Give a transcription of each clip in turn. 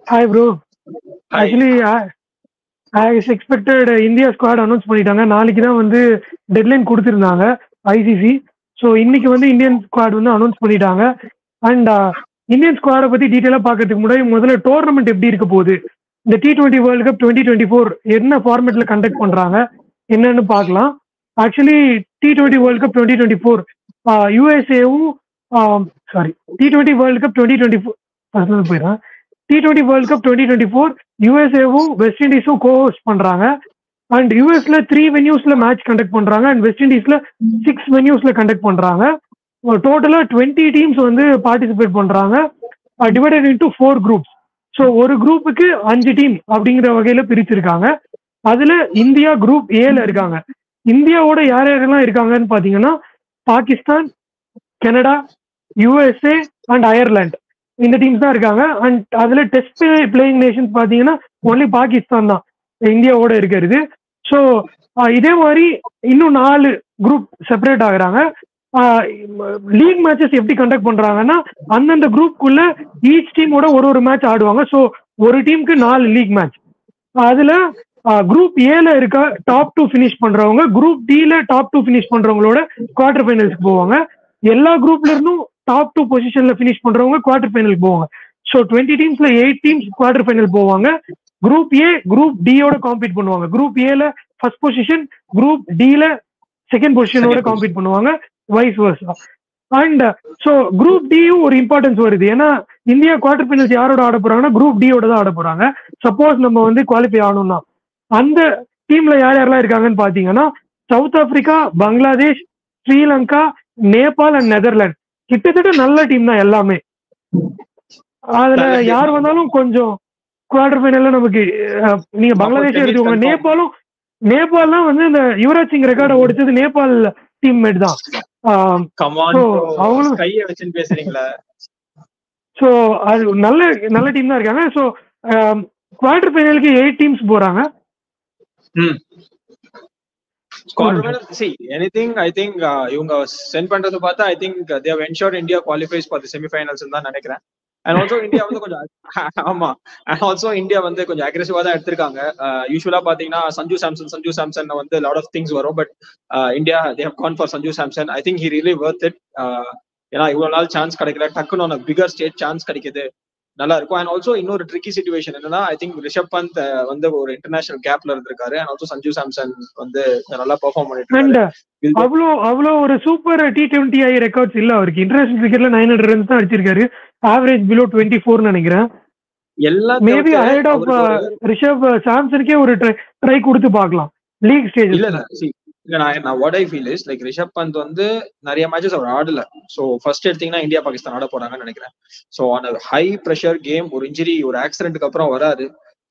Hi bro. Actually, I expected India squad announce பண்ணிட்டாங்க. நாளைக்கு தான் வந்து டெட்லைன் கொடுத்திருந்தாங்க ICC. ஸோ இன்னைக்கு வந்து இந்தியன் ஸ்குவாட் வந்து அனௌன்ஸ் பண்ணிட்டாங்க. அண்ட் இந்தியன் ஸ்குவாடை பத்தி டீட்டெயிலா பார்க்கறதுக்கு முன்னாடி முதல்ல டோர்னமெண்ட் எப்படி இருக்க போகுது, இந்த T20 வேர்ல்டு கப் 2024 என்ன ஃபார்மேட்ல கண்டக்ட் பண்றாங்க என்னன்னு பார்க்கலாம். ஆக்சுவலி T20 வேர்ல்டு கப் 2024 யூஎஸ்ஏவும் T20 வேர்ல்டு கப் 2024 போயிடும். T20 வேர்ல்டு கப் 2024 யூஎஸ்ஏவும் வெஸ்ட் இண்டீஸும் கோஹோஸ்ட் பண்றாங்க. அண்ட் யூஎஸ்ல 3 வென்யூஸ்ல மேட்ச் கண்டக்ட் பண்றாங்க அண்ட் வெஸ்ட் இண்டீஸ்ல 6 வென்யூஸ்ல கண்டக்ட் பண்றாங்க. டோட்டலா 20 டீம்ஸ் வந்து பார்ட்டிசிபேட் பண்றாங்க, டிவைடட் இன்டு 4 குரூப்ஸ். ஸோ ஒரு குரூப்புக்கு 5 டீம் அப்படிங்கிற வகையில பிரிச்சிருக்காங்க. அதுல இந்தியா குரூப் ஏல இருக்காங்க. இந்தியாவோட யார் யாரெல்லாம் இருக்காங்கன்னு பாத்தீங்கன்னா Pakistan, Canada, USA and Ireland, இந்த டீம்ஸ் தான் இருக்காங்க. அண்ட் அதுல டெஸ்ட் பிளேயிங் நேஷன்ஸ் பாத்தீங்கன்னா ஒன்லி பாகிஸ்தான் தான் இந்தியாவோட இருக்கிறது. ஸோ இதே மாதிரி இன்னும் 4 குரூப் செப்பரேட் ஆகுறாங்க. லீக் மேட்சஸ் எப்படி கண்டக்ட் பண்றாங்கன்னா அந்தந்த குரூப்புக்குள்ள ஈச் டீமோட ஒரு மேட்ச் ஆடுவாங்க. ஸோ ஒரு டீமுக்கு 4 லீக் மேட்ச். அதுல குரூப் ஏல இருக்க டாப் 2 ஃபினிஷ் பண்றவங்க குரூப் டில டாப் 2 ஃபினிஷ் பண்றவங்களோட குவார்டர் ஃபைனல்ஸ்க்கு போவாங்க. எல்லா குரூப்ல இருந்தும் டாப் 2 பொசிஷன்ல ஃபினிஷ் பண்றவங்க குவார்டர் ஃபைனலுக்கு போவாங்க. ஸோ 20 டீம்ஸ்ல 8 டீம்ஸ் குவார்டர் ஃபைனல் போவாங்க. குரூப் ஏ குரூப் டியோட காம்பீட் பண்ணுவாங்க. குரூப் ஏல ஃபர்ஸ்ட் பொசிஷன், குரூப் டில செகண்ட் பொசிஷனோட காம்பீட் பண்ணுவாங்க, vice versa. And so group டியும் ஒரு இம்பார்ட்டன்ஸ் வருது. ஏன்னா இந்தியா குவார்டர் ஃபைனல்ஸ் யாரோட ஆட போறாங்கன்னா குரூப் டியோட தான் ஆட போறாங்க. சப்போஸ் நம்ம வந்து குவாலிஃபை ஆகணும்னா அந்த டீம்ல யார் யாரெல்லாம் இருக்காங்கன்னு பாத்தீங்கன்னா south Africa, Bangladesh, Sri Lanka, Nepal and Netherlands. கிட்டத்தட்ட நல்ல டீம் தான் எல்லாமே. அதுல யார் வந்தாலும் கொஞ்சம் குவார்டர் ஃபைனல்ல நமக்கு நீங்க பங்களாதேஷ் எடுத்துக்கோங்க. நேபாள்லாம் வந்து இந்த யுவராஜ் சிங் ரெக்கார்டை ஓடிச்சது நேபாள் டீம்மேட் தான். அவங்களும் ஸோ அது நல்ல டீம் தான் இருக்காங்க. ஸோ குவார்டர் ஃபைனலுக்கு 8 டீம்ஸ் போறாங்க. இவங்க சென்ட் பண்றது பார்த்தா I think they have ensured India qualifies for the semi-finals தான் நினைக்கிறேன். And also India வந்து கொஞ்சம் ஆமா, and also India வந்து கொஞ்சம் அக்ரெசிவா தான் எடுத்திருக்காங்க. யூசுவலா பாத்தீங்கன்னா சஞ்சு சாம்சன் வந்து lot of things வரும், but India they have gone for Sanju Samson. I think he really worth it. ஏன்னா இவ்வளவு நாள் சான்ஸ் கிடைக்கல, டக்குன்னு ஒன்று பிகர் ஸ்டேஜ் சான்ஸ் கிடைக்குது, நல்லா இருக்கும். அண்ட் ஆல்சோ இன்னொரு ட்ரிக்கி சிச்சுவேஷன் என்னன்னா ஐ திங்க் ரிஷப் பந்த் வந்து ஒரு இன்டர்நேஷனல் கேப்ல இருந்திருக்காரு. அண்ட் ஆல்சோ சஞ்சு சாம்சன் வந்து நல்லா பெர்ஃபார்ம் பண்ணிட்டு அவ்வளோ ஒரு சூப்பர் T20 ரெக்கார்ட்ஸ் இல்ல அவருக்கு. இன்டர்நேஷனல் கிரிக்கெட்ல 900 ரன்ஸ் தான் அடிச்சிருக்காரு. ஆவரேஜ் பிலோ 24 நினைக்கிறேன். மேபி அஹெட் ஆஃப் ரிஷப் சாம்சனுக்கே ஒரு ட்ரை கொடுத்து பார்க்கலாம் லீக் ஸ்டேஜ். இல்ல நான் what I feel is like Rishabh Pant வந்து நிறைய மேட்சஸ் அவர் ஆடல. ஸோ ஃபர்ஸ்ட் எடுத்தீங்கன்னா இந்தியா பாகிஸ்தான் ஆட போறாங்கன்னு நினைக்கிறேன். So on high pressure game, ஒரு இன்ஜுரி ஒரு ஆக்சிடென்ட்க்கு அப்புறம் வராது.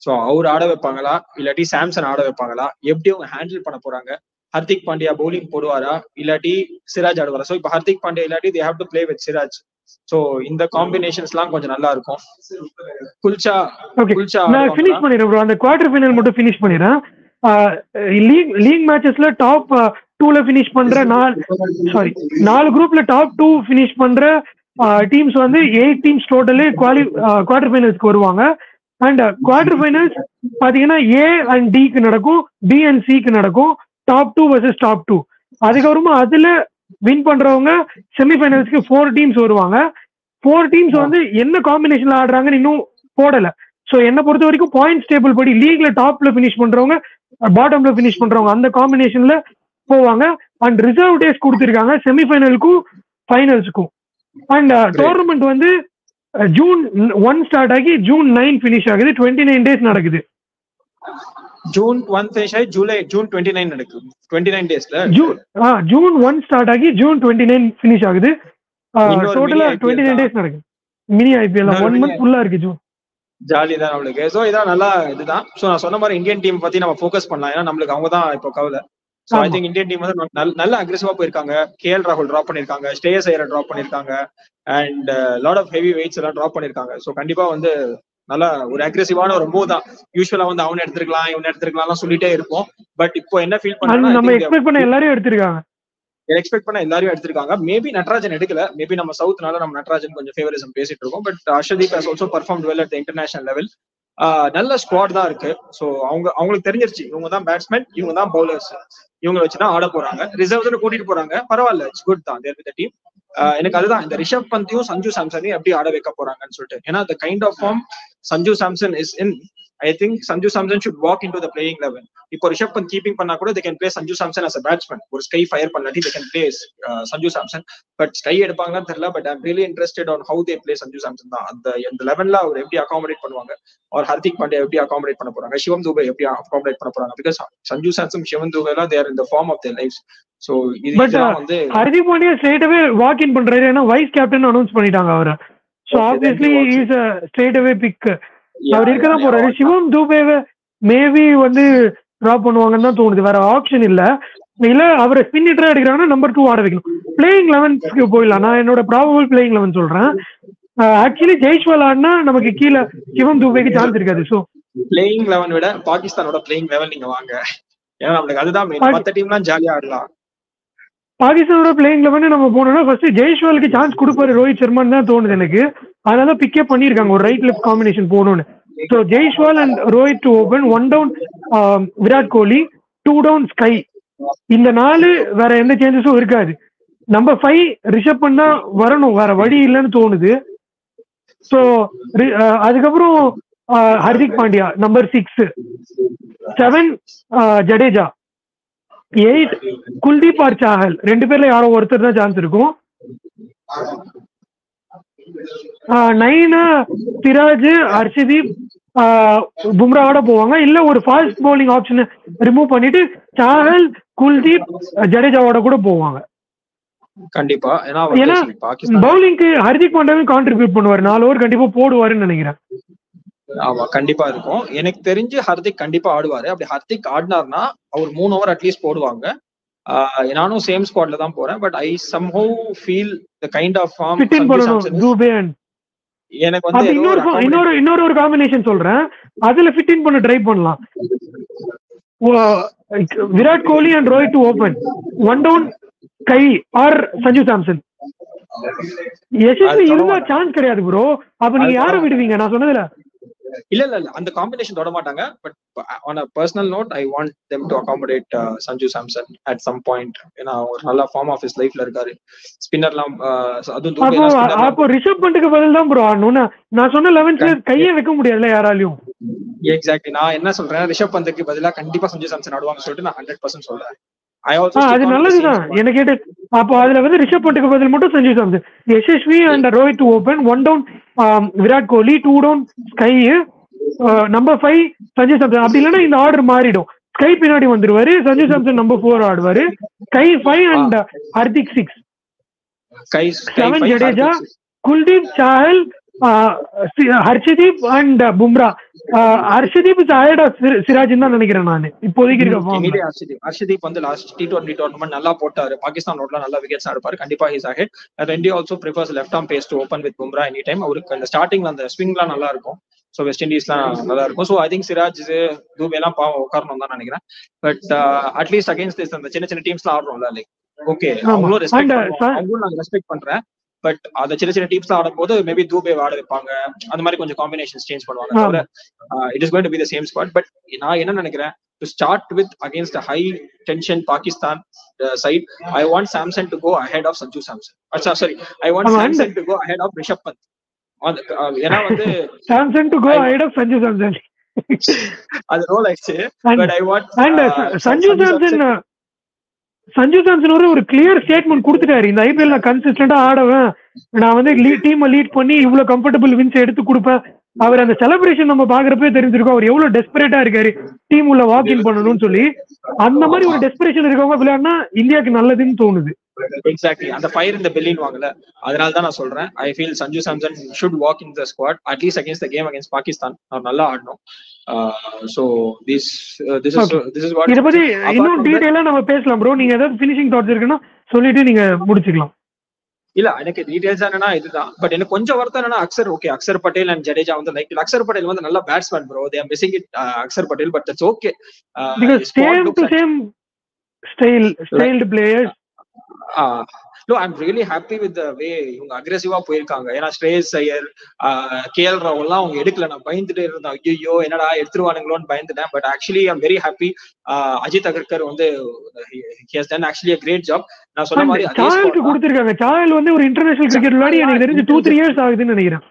ஸோ அவர் ஆட வைப்பாங்களா இல்லாட்டி சாம்சன் ஆட வைப்பாங்களா, எப்படி அவங்க ஹேண்டில் பண்ண போறாங்க? ஹர்திக் பாண்டியா பவுலிங் போடுவாரா இல்லாட்டி சிராஜ் ஆடுவாரா? ஸோ இப்போ ஹர்திக் பாண்டியா இல்லாட்டி they have to play with Siraj. So இந்த காம்பினேஷன்ஸ்லாம் கொஞ்சம் நல்லா இருக்கும். குல்ச்சா நான் ஃபினிஷ் பண்ணிடுறேன் ப்ரோ, அந்த குவார்டர் ஃபைனல் மட்டும் ஃபினிஷ் பண்ணிடுறேன். லீக் மேட்சஸ்ல டாப் 2ல ஃபினிஷ் பண்ற 4 குரூப்ல டாப் 2 ஃபினிஷ் பண்ற டீம்ஸ் வந்து 8 டீம்ஸ் டோட்டலே குவார்டர் ஃபைனல்ஸ்க்கு வருவாங்க. அண்ட் குவார்டர் ஃபைனல்ஸ் பாத்தீங்கன்னா A அண்ட் Dக்கு நடக்கும், B அண்ட் Cக்கு நடக்கும். Top 2 versus top 2. அதுக்கப்புறமா அதுல வின் பண்றவங்க செமிஃபைனல்ஸ்க்கு 4 டீம்ஸ் வருவாங்க. 4 டீம்ஸ் வந்து என்ன காம்பினேஷன்ல ஆடுறாங்கன்னு இன்னும் போடல. ஸோ என்ன பொறுத்த வரைக்கும் பாயிண்ட்ஸ் டேபிள் படி லீக்ல டாப்ல ஃபினிஷ் பண்றவங்க பாட்டம்ல ஃபினிஷ் பண்றவங்க அந்த காம்பினேஷன்ல போவாங்க. அண்ட் ரிசர்வ் டேஸ் கொடுத்திருக்காங்க செமிஃபைனலுக்கும் ஃபைனல்ஸுக்கும். அண்ட் டோர்னமெண்ட் வந்து June 1 ஸ்டார்ட் ஆகி June 9 ஃபினிஷ் ஆகுது. 29 டேஸ் நடக்குது. June 1 finish ஆகி June 29 நடக்குது. 29 டேஸ்ல June 1 ஸ்டார்ட் ஆகி June 29 ஃபினிஷ் ஆகுது. டோட்டலா 29 டேஸ் நடக்குது. மினி IPL 1 மந்த் ஃபுல்லா இருக்கு. ஜூன் ஜாலி தான் நம்மளுக்கு. ஸோ இதான் நல்லா இதுதான். ஸோ நான் சொன்ன மாதிரி இந்தியன் டீம் பத்தி நம்ம ஃபோக்கஸ் பண்ணலாம், ஏன்னா நம்மளுக்கு அவங்க தான் இப்போ கவலை. So I think Indian team வந்து நல்ல அக்ரெசிவா போயிருக்காங்க. KL ராகுல் டிராப் பண்ணிருக்காங்க, ஸ்ரேயஸ் ஐயர் டிராப் பண்ணிருக்காங்க, and lot of heavy weights எல்லாம் டிராப் பண்ணிருக்காங்க. ஸோ கண்டிப்பா வந்து நல்லா ஒரு அக்ரெசிவான ஒரு மூவ் தான். யூஸ்வலா வந்து அவனை எடுத்துருக்கலாம் இவனை எடுத்துருக்கலாம் சொல்லிட்டே இருப்போம். பட் இப்போ என்ன ஃபீல் பண்ணா நம்ம எக்ஸ்பெக்ட் பண்ண எல்லாரையும் எடுத்திருக்காங்க. எக்ஸ்பெக்ட் பண்ண எல்லாரும் எடுத்திருக்காங்க. மேபி நட்ராஜன் எடுக்கல, மேபி நம்ம சவுத்னால நம்ம நட்ராஜன் கொஞ்சம் ஃபேவரிசம் பேசிட்டு இருக்கோம். But Harshdeep has also perform well at the international level. நல்ல ஸ்குவாட் தான் இருக்கு. ஸோ அவங்களுக்கு தெரிஞ்சிருச்சு இவங்க தான் பேட்ஸ்மேன், இவங்க தான் பவுலர்ஸ், இவங்க வச்சுதான் ஆட போறாங்க. ரிசர்வ்ஸ் கூட்டிட்டு போறாங்க, பரவாயில்ல, இட்ஸ் குட் தான் தேர் வித் தி டீம். எனக்கு அதுதான் இந்த ரிஷப் பந்தையும் சஞ்சு சாம்சனையும் எப்படி ஆட வைக்க போறாங்கன்னு சொல்லிட்டு. ஏன்னா the kind of form Sanju Samson is in, I think Sanju Samson should walk into the playing 11. இப்போ ரிஷப் பந்த் கீப்பிங் பண்ணா கூட they can play Sanju Samson as a batsman. ஒரு ஸ்கை ஃபயர் பண்ணாட்டி they can play Sanju Samson. But SKY எடுப்பாங்கன்னு தெரியல. But I'm really interested on how they play Sanju Samson தான். அந்த 11ல அவர் எப்படி அகாமடேட் பண்ணுவாங்க, or ஹர்திக் பாண்டியா எப்படி அகாமடேட் பண்ண போறாங்க, சிவம் துபே எப்படி அகாமடேட் பண்ண போறாங்க. பிகாஸ் சஞ்சு சாம்சன் சிவம் துபேலாம் they are in the form of their lives. So இதெல்லாம் வந்து Hardik Pandya straight away walk in பண்றாரு. ஏன்னா வைஸ் கேப்டன் அனௌன்ஸ் பண்ணிட்டாங்க அவரை. So obviously he is a straight away pick. அவர் இருக்கதான் போறாரு. சிவம் துபேவை மேபி வந்து டிராப் பண்ணுவாங்கன்னு தான் தோணுது. வேற ஆப்ஷன் இல்ல. அவரை ஸ்பின் ஹிட்டரா எடுக்கிறாங்கன்னா நம்பர் 2 ஆட வைக்கணும். பிளேயிங் 11 போயிடலாம். நான் என்னோட ப்ராபபிள் பிளேயிங் 11 சொல்றேன். ஆக்சுவலி ஜெய்ஸ்வால் ஆடினா நமக்கு கீழே சிவம் துபேக்கு சான்ஸ் இருக்காது. ஸோ பிளேயிங் 11 விட பாகிஸ்தானோட பிளேயிங் 11 நீங்க வாங்க. ஏன்னா நம்மளுக்கு அதுதான் மத்த டீம்லாம் ஜாலியா ஆடலாம். பாகிஸ்தானோட பிளேயிங் 11 நம்ம போனோம்னா ஃபர்ஸ்ட் ஜெய்ஸ்வாலுக்கு சான்ஸ் கொடுப்பாரு ரோஹித் சர்மான்னு தான் தோணுது எனக்கு. அதனால பிக்கே பண்ணிருக்காங்க ஒரு ரைட் லெஃப்ட் காம்பினேஷன் போகணும்னு. So Jaiswal and Rohit to open, 1 down Virat Kohli, 2 down SKY. இந்த 4 வேற எந்த சேஞ்சஸும் இருக்காது. நம்பர் 5 ரிஷப் பண்ணா வரணும், வேற வழி இல்லைன்னு தோணுது. ஸோ அதுக்கப்புறம் ஹர்திக் பாண்டியா நம்பர் 6, 7 ஜடேஜா, 8 குல்தீப் ஆர் சாஹல். 2 பேர்ல யாரோ ஒருத்தர் தான் சான்ஸ் இருக்கும். 9 சிராஜ், ஹர்ஷதீப், பும்ராவோட போவாங்க. இல்ல ஒரு ஃபாஸ்ட் பவுலிங் ஆப்ஷனை ரிமூவ் பண்ணிட்டு சாஹல், குல்தீப், ஜடேஜாவோட கூட போவாங்க. கண்டிப்பா. ஏன்னா பவுலிங்க்கு ஹர்திக் பாண்டியாவும் கான்ட்ரிபியூட் பண்ணுவாரு. 4 ஓவர் கண்டிப்பா போடுவாருன்னு நினைக்கிறேன். ஆமா கண்டிப்பா இருக்கும். எனக்கு தெரிஞ்சு ஹர்திக் கண்டிப்பா ஆடுவாரு. அப்படி ஹர்திக் ஆடினார்னா அவர் 3 ஓவர் அட்லீஸ்ட் போடுவாங்க. நானும் சேம் ஸ்குவாட்ல தான் போறேன். But I somehow feel the kind of form எனக்கு வந்து இன்னொரு காம்பினேஷன் சொல்றேன். அதுல ஃபிட் இன் பண்ண ட்ரை பண்ணலாம். Virat Kohli and Rohit to open, 1 down SKY or Sanju Samson. Yashasvi இருந்தா சான்ஸ் கிடையாது ப்ரோ. அப்ப நீங்க யாரை விடுவீங்க? நான் சொன்னதுல இல்ல அந்த காம்பினேஷன் தொட மாட்டாங்க. But on a personal note I want them to accommodate Sanju Samson at some point. ஏன்னா ஒரு நல்ல ஃபார்ம் ஆஃப் ஹிஸ் லைஃப்ல இருக்காரு. ஸ்பின்னர்லாம் அதுவும் தூக்கி அப்போ ரிஷப் பண்ட்க்கு பதில் தான் ப்ரோ ஆடணும். நான் சொன்ன 11ல கையே வைக்க முடியல யாராலையும். எக்ஸாக்ட்லி. நான் என்ன சொல்றேன், ரிஷப் பண்ட்க்கு பதிலா கண்டிப்பா சஞ்சு சாம்சன் ஆடுவாங்க சொல்லிட்டு நான் 100% சொல்றேன். அது நல்லதுதான். எனக்கு கேட்டு அப்போ அதுல வந்து ரிஷப் பண்ட்க்கு பதில் மட்டும் Sanju Samson, Yashasvi and Rohit to open, 1 down Virat Kohli, 2 down SKY, number 5 Sanju Samson. அப்படி இல்லைன்னா இந்த ஆர்டர் மாறிடும். ஸ்கை பின்னாடி வந்துருவாரு, சஞ்சு சாம்சன் நம்பர் 4 ஆடுவாரு, SKY 5 and Hardik 6, 7 Jadeja, Kuldeep, Chahal, Arshdeep and Bumrah. Arshdeep is ahead of Siraj தான் நினைக்கிறேன் நான் இப்போதைக்கு இருக்க ஃபார்ம். ஹர்ஷதீப் வந்து லாஸ்ட் T20 டோர்னமெண்ட் நல்லா போட்டாரு. பாகிஸ்தான் ரோட்ல நல்லா விக்கெட்ஸ் ஆடுப்பாரு. கண்டிப்பா he is ahead. India also prefers left arm pace to open with Bumrah any time. அவருக்கு அந்த ஸ்டார்டிங்ல அந்த ஸ்விங்லாம் நல்லா இருக்கும். ஸோ வெஸ்ட் இண்டீஸ்லாம் நல்லா இருக்கும். So I think Siraj Dube எல்லாம் பாவம் உட்காரணும் தான் நினைக்கிறேன். பட் அட்லீஸ்ட் அகைன்ஸ்ட் அந்த சின்ன சின்ன டீம்ஸ்லாம் ஆடுறோம்ல, லைக் ஓகே அவங்களும் அவங்களும் நாங்க ரெஸ்பெக்ட் பண்றேன். பட் அந்த சின்ன சின்ன டீம்ஸ் ஆடும் போது மேபி தூபே ஆட வைப்பாங்க. அந்த மாதிரி கொஞ்சம் காம்பினேஷன்ஸ் சேஞ்ச் பண்ணுவாங்க. தவிர it is going to be the same squad. But நான் என்ன நினைக்கிறேன், to start with against high tension Pakistan side, I want Samson to go ahead of Sanju Samson. Sorry, I want Samson to go ahead of Rishabh Pant. ஏன்னா வந்து Samson to go ahead of Sanju Samson. அது role ஆயிடுச்சு. But I want Sanju Samson ஒரு clear statement கொடுத்துட்டாரு. இந்த IPL நான் கன்சிஸ்டன்டா ஆடுவேன், நான் வந்து டீமை லீட் பண்ணி இவ்வளவு கம்ஃபர்டபுள் வின்ஸ் எடுத்து கொடுப்பேன். அவர் அந்த செலிப்ரேஷன் நம்ம பாக்குறப்பே தெரிஞ்சிருக்கோம் அவர் எவ்வளவு டெஸ்பரேட்டா இருக்காரு டீம் உள்ள வாக் இன் பண்ணணும்னு சொல்லி. அந்த மாதிரி ஒரு டெஸ்பரேஷன் இருக்கவங்க விளையாடினா இந்தியாவுக்கு நல்லதுன்னு தோணுது. எக்ஸாக்ட்லி. அந்த ஃபயர் இந்த பெல்லின் வாங்கல, அதனால தான் நான் சொல்றேன். I feel Sanju Samson should walk in the squad at least against the game against Pakistan. அவர் நல்லா ஆடணும். So this is what. இத பத்தி இன்னும் டீடைலா நம்ம பேசலாம் ப்ரோ. நீங்க ஏதாவது ஃபினிஷிங் தாட்ஸ் இருக்குன்னா சொல்லிட்டு நீங்க முடிச்சுக்கலாம். இல்ல எனக்கு டீடைல்ஸ் என்னன்னா இதுதான். பட் எனக்கு கொஞ்சம் வருத்தம் என்னன்னா அக்ஷர் பட்டேல் அண்ட் ஜடேஜா வந்து லைக் அக்ஷர் பட்டேல் வந்து நல்ல batsman bro. They are missing it Axar Patel. But that's okay. Because same to same styled players. No, I'm really happy with the way இவங்க அக்ரெசிவா போயிருக்காங்க. ஏன்னா ஸ்ரேயஸ் ஐயர், கேஎல் ராகுல் எல்லாம் அவங்க எடுக்கல. நான் பயந்துட்டே இருந்தேன், ஐயோ என்னடா எடுத்துருவானுங்களோன்னு பயந்துட்டேன். But actually I'm very happy. Ajit Agarkar வந்து he has done actually a great job. நான் சொன்ன மாதிரி சாயலுக்கு கொடுத்திருக்காங்க. சாயல் வந்து ஒரு இன்டர்நேஷனல் கிரிக்கெட் விளையாடி எனக்கு தெரிஞ்சு 2-3 years ஆகுதுன்னு நினைக்கிறேன்.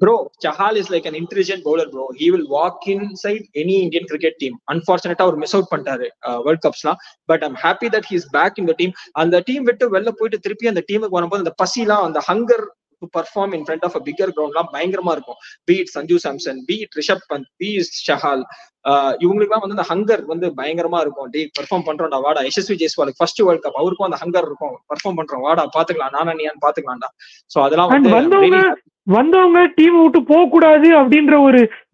Bro, Chahal is like an intelligent bowler, bro. He will walk inside any Indian cricket team. Unfortunately, அவர் மிஸ் அவுட் பண்ணிட்டாரு வேர்ல்ட் கப்ஸ்லாம். But I'm happy that he is back in the team. அந்த team விட்டு வெளில போயிட்டு திருப்பி அந்த டீமுக்கு வரும்போது அந்த பசிலாம், அந்த hunger to perform in front of a bigger கிரவுண்ட்லாம் பயங்கரமா இருக்கும். Be it Sanju Samson, be it Rishabh Pant, be it Chahal, இவங்களுக்குலாம் வந்து அந்த ஹங்கர் வந்து பயங்கரமா இருக்கும். டே பர்ஃபார்ம் பண்றோம்டா வாடா. Yashasvi Jaiswal first world cup, அவருக்கும் அந்த ஹங்கர் இருக்கும். பர்ஃபார்ம் பண்றோம் வாடா, பாத்துக்கலாம், நானா நீயான்னு பாத்துக்கலாம்டா. சோ அதெல்லாம் வந்து வந்தவங்க டீம் விட்டு போக கூடாது அப்படின்ற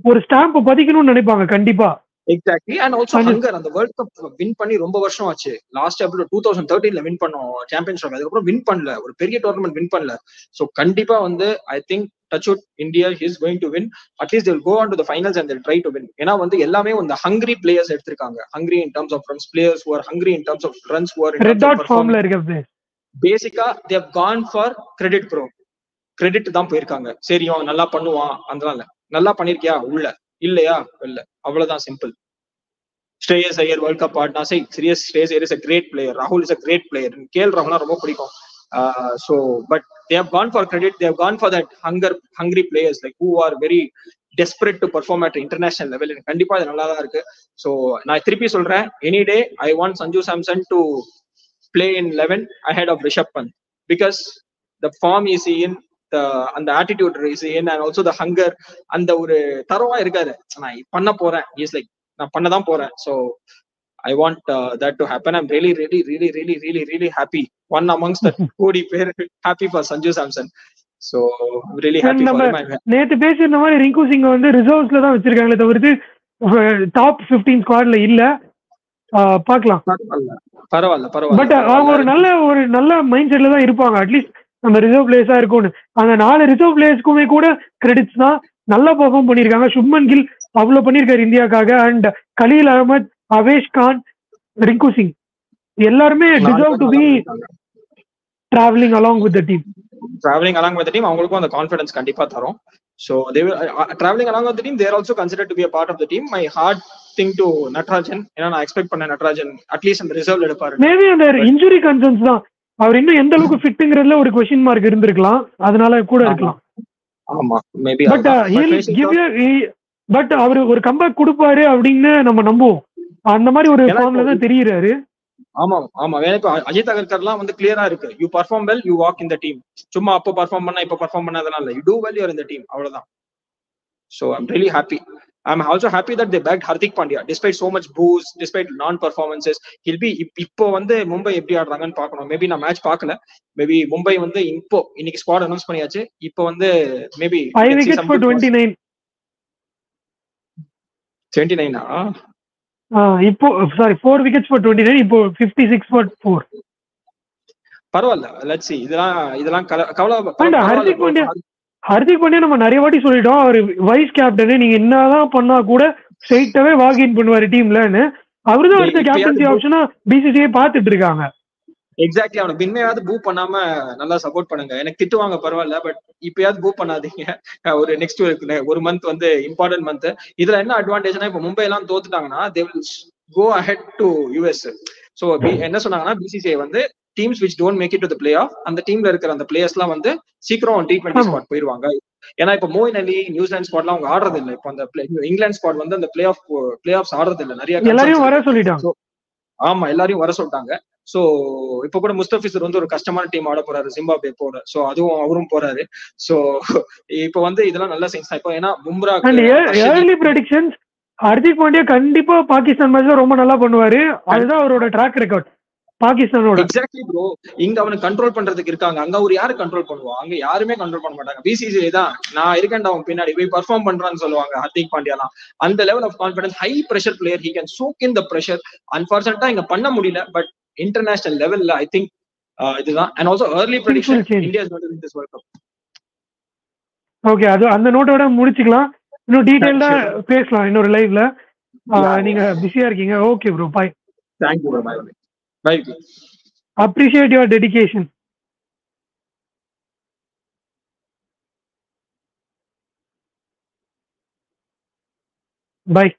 ஒரு ஸ்டாம்ப் பதிக்கணும்னு நினைப்பாங்க கண்டிப்பா. எக்ஸாக்ட்லி. And also hunger. அந்த வேர்ல்ட் கப் வின் பண்ணி ரொம்ப வருஷம் ஆச்சு. லாஸ்ட் எபிசோட் 2013 வின் பண்ணோம் சாம்பியன்ஸ் ட்ராஃபி. அதுக்கப்புறம் வின் பண்ணல, ஒரு பெரிய டோர்னமெண்ட் வின் பண்ணல. சோ கண்டிப்பா வந்து I think touch out India is going to win. At least they'll go on to the finals and they'll try to win. ஏன்னா வந்து எல்லாமே வந்து ஹங்கரி பிளேயர்ஸ் எடுத்திருக்காங்க. Hungry in terms of runs, players who are hungry in terms of runs, who are in red dot formula இருக்கு. பேசிக்கா they have gone for credit, bro. Credit தான் போயிருக்காங்க. சரி அவன் நல்லா பண்ணுவான், அதனால நல்லா பண்ணிருக்கியா உள்ள, இல்லையா இல்ல, அவ்வளவுதான் simple. Shreyas Iyer world cup ஆடினா சரி, Shreyas Iyer is a great player, ராகுல் is a great player, KL ராகுல் ரொம்ப பிடிக்கும். So but they have gone for credit, they have gone for that hungry players like who are very desperate to perform at international level. கண்டிப்பா அது நல்லா தான் இருக்கு. So நான் திருப்பி சொல்றேன், any day I want Sanju Samson to play in 11 ahead of Rishabh Pant because the form is in, அந்த attitude is in, and also the hunger, அந்த ஒரு தரவா இருக்காரு. நான் பண்ண போறேன், இஸ் லைக் நான் பண்ணதான் போறேன். So I want that to happen. I'm really really really really really really happy. One amongst the கோடி பேர் happy for Sanju Samson. So really happy. நேத்து பேசியிருந்த மாதிரி ரிங்கு சிங் வந்து ரிசர்வ்ஸ்ல தான் வச்சிருக்காங்களே தவிர்த்து டாப் 15 ஸ்குவாட்ல இல்ல. பாக்கலாம், பரவாயில்ல பரவாயில்ல. பட் அவங்க ஒரு நல்ல மைண்ட் செட்ல தான் இருப்பாங்க. அட்லீஸ்ட் நம்ம ரிசர்வ் பிளேயர்ஸா இருக்கும்னு. அந்த 4 ரிசர்வ் பிளேயர்ஸ்க்குமே கூட கிரெடிட்ஸ் தான். நல்லா பெர்ஃபார்ம் பண்ணிருக்காங்க. சுப்மன் கில் அவ்வளவு பண்ணிருக்காரு இந்தியாக்காக. அண்ட் கலீல் அகமத், அவேஷ் கான், ரிங்கு சிங் எல்லாருமே deserve to be travelling along with the team. அவங்களுக்கும் அந்த கான்ஃபிடன்ஸ் கண்டிப்பா தரும். So they will traveling along with the team. They are also considered to be a part of the team. My hard thing to Natarajan, நான் expect பண்ண Natarajan at least அந்த ரிசர்வ்ல எடுப்பாரு. Maybe அந்த injury concerns தான். அவர் இன்னும் எந்த அளவுக்கு ஃபிட்ங்கிறதுல ஒரு क्वेश्चन மார்க் இருந்திருக்கலாம். அதனால கூட இருக்கலாம். ஆமா மேபி. பட் அவர் ஒரு கம்பேக் கொடுப்பாரு அப்படின்னு நம்ம நம்புவோம். அந்த மாதிரி ஒரு ஃபார்ம்ல தான் தெரியுறாரு. ஆமா ஆமா. எனக்கு அஜித் அகர்கர்லாம் வந்து கிளியரா இருக்கு. You perform well, you walk in the team. சும்மா அப்போ பர்ஃபார்ம் பண்ணா இப்ப பர்ஃபார்ம் பண்ணாதனால you do well, you are in the team, அவ்வளவுதான். So I'm really happy. I'm also happy that they backed Hardik Pandya despite so much boos, despite non-performances. He'll be இப்போ வந்து மும்பை எப்படி ஆடுறாங்கன்னு பார்க்கணும். மேபி நான் match பார்க்கல. Maybe Mumbai வந்து இப்போ இன்னைக்கு ஸ்குவாட் அனௌன்ஸ் பண்ணியாச்சு. இப்போ வந்து மேபி 5 wickets for 29. 29 இப்போ சாரி 4 wickets for 29. இப்போ 56 for 4. பரவாயில்ல. Let's see. இதெல்லாம் கவலை. ஹர்திக் பாண்டியா நம்ம நிறைய வாட்டி சொல்லிட்டோம், அவர் வைஸ் கேப்டன். நீங்க என்னதான் பண்ணா கூட ஸ்ட்ரைட்டாவே வாக்கின் பண்ணுவாரு டீம்லன்னு. அவருதான் அடுத்த கேப்டன்சி ஆப்ஷனா பிசிசிஐ பாத்துட்டு இருக்காங்க. எக்ஸாக்ட்லி. அவனுக்கு பின்னையாவது பூ பண்ணாம நல்லா சப்போர்ட் பண்ணுங்க. எனக்கு திட்டுவாங்க பரவாயில்ல, பட் இப்பயாவது பூ பண்ணாதீங்க. ஒரு நெக்ஸ்ட் ஒரு மந்த் வந்து இம்பார்ட்டன்ட் மந்த். இதுல என்ன அட்வான்டேஜ்னா, இப்ப மும்பை எல்லாம் தோத்துட்டாங்கன்னா they will go ahead to US. So என்ன சொன்னாங்கன்னா, பிசிசிஐ வந்து teams which don't make it to the playoff, அந்த டீம்ல இருக்கிற அந்த பிளேயர்ஸ்லாம் வந்து சீக்கிரம் T20 ஸ்குவாட் போயிருவாங்க. ஏன்னா இப்ப மோயின் அலி, நியூசிலாந்து ஸ்குவாட்லாம் அவங்க ஆடுறது இல்லை. இப்போ அந்த இங்கிலாந்து ஸ்குவாட் வந்து அந்த பிளே ஆஃப்ஸ் ஆடுறது இல்லை. நிறைய எல்லாரையும் வர சொல்லிட்டாங்க. ஆமா, எல்லாரையும் வர சொல்லிட்டாங்க. சோ இப்ப கூட முஸ்தபிசர் வந்து ஒரு கஷ்டமான டீம் ஆட போறாரு ஜிம்பாப்வே போட. சோ அதுவும் அவரும் போறாரு. சோ இப்ப வந்து இதெல்லாம் நல்ல சைன்ஸ் தான். இப்போ ஏன்னா பும்ரா ஏர்லி பிரெடிக்ஷன்ஸ், ஹர்திக் பாண்டியா கண்டிப்பா பாகிஸ்தான் மேட்ச்ல ரொம்ப நல்லா பண்ணுவாரு. அதுதான் அவரோட ட்ராக் ரெக்கார்ட் பாகிஸ்தானோட. Exactly bro. இங்க அவனுக்கு கண்ட்ரோல் பண்றதுக்கு இருக்காங்க. அங்க ஒரு யாரு கண்ட்ரோல் பண்ணுவா? அங்க யாருமே கண்ட்ரோல் பண்ண மாட்டாங்க. பிசிசிஐ தான் நான் இருக்கேன்டா அவன் பின்னாடி போய் பர்ஃபார்ம் பண்றான்னு சொல்லுவாங்க. ஹர்திக் பாண்டியாலாம் அந்த level of confidence, high pressure player. He can choke in the pressure. அன்பார்ச்சுனேட்டா இங்க பண்ண முடியல. பட் இன்டர்நேஷனல் லெவல்ல ஐ திங்க் இதுதான். And also early prediction, India is going to win this world cup. Okay, அது அந்த நோட்டோட முடிச்சுக்கலாம். இன்னும் டீடைலா பேசலாம் இன்னொரு லைவ்ல. நீங்க பிஸியா இருக்கீங்க. Okay bro, bye. Thank you bro. Bye. Appreciate your dedication. Bye.